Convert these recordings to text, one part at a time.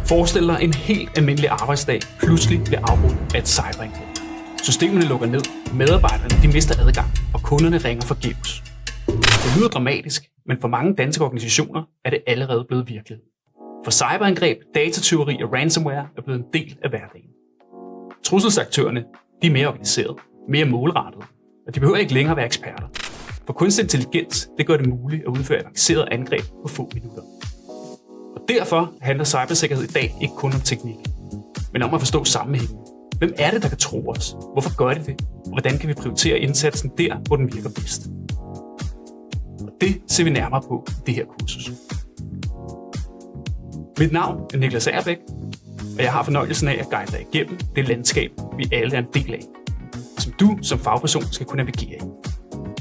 Forestil dig en helt almindelig arbejdsdag pludselig bliver afbrudt af et cyberangreb. Systemerne lukker ned, medarbejderne de mister adgang, og kunderne ringer forgæves. Det lyder dramatisk, men for mange danske organisationer er det allerede blevet virkelighed. For cyberangreb, datatyveri og ransomware er blevet en del af hverdagen. Trusselsaktørerne de er mere organiseret, mere målrettede, og de behøver ikke længere være eksperter. For kunstig intelligens det gør det muligt at udføre avancerede angreb på få minutter. Og derfor handler cybersikkerhed i dag ikke kun om teknik, men om at forstå sammenhængen. Hvem er det, der kan tro os? Hvorfor gør de det? Og hvordan kan vi prioritere indsatsen der, hvor den virker bedst? Og det ser vi nærmere på i det her kursus. Mit navn er Niklas Agerbæk, og jeg har fornøjelsen af at guide dig igennem det landskab, vi alle er en del af, som du som fagperson skal kunne navigere i.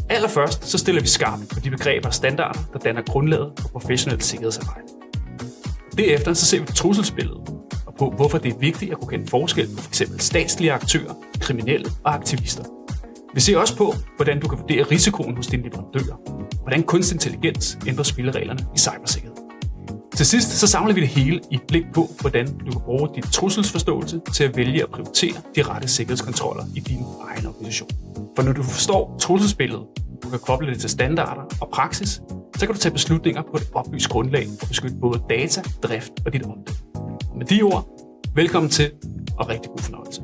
Allerførst så stiller vi skarpt på de begreber og standarder, der danner grundlaget for professionelt sikkerhedsarbejde. Derefter så ser vi på trusselsbilledet og på, hvorfor det er vigtigt at kunne kende forskel på f.eks. statslige aktører, kriminelle og aktivister. Vi ser også på, hvordan du kan vurdere risikoen hos dine leverandører, hvordan kunstig intelligens ændrer spillereglerne i cybersikkerhed. Til sidst så samler vi det hele i et blik på, hvordan du kan bruge din trusselsforståelse til at vælge at prioritere de rette sikkerhedskontroller i din egen organisation. For når du forstår trusselsbilledet, du kan koble det til standarder og praksis, så kan du tage beslutninger på et oplyst grundlag for at beskytte både data, drift og dit omdømme. Med de ord, velkommen til og rigtig god fornøjelse.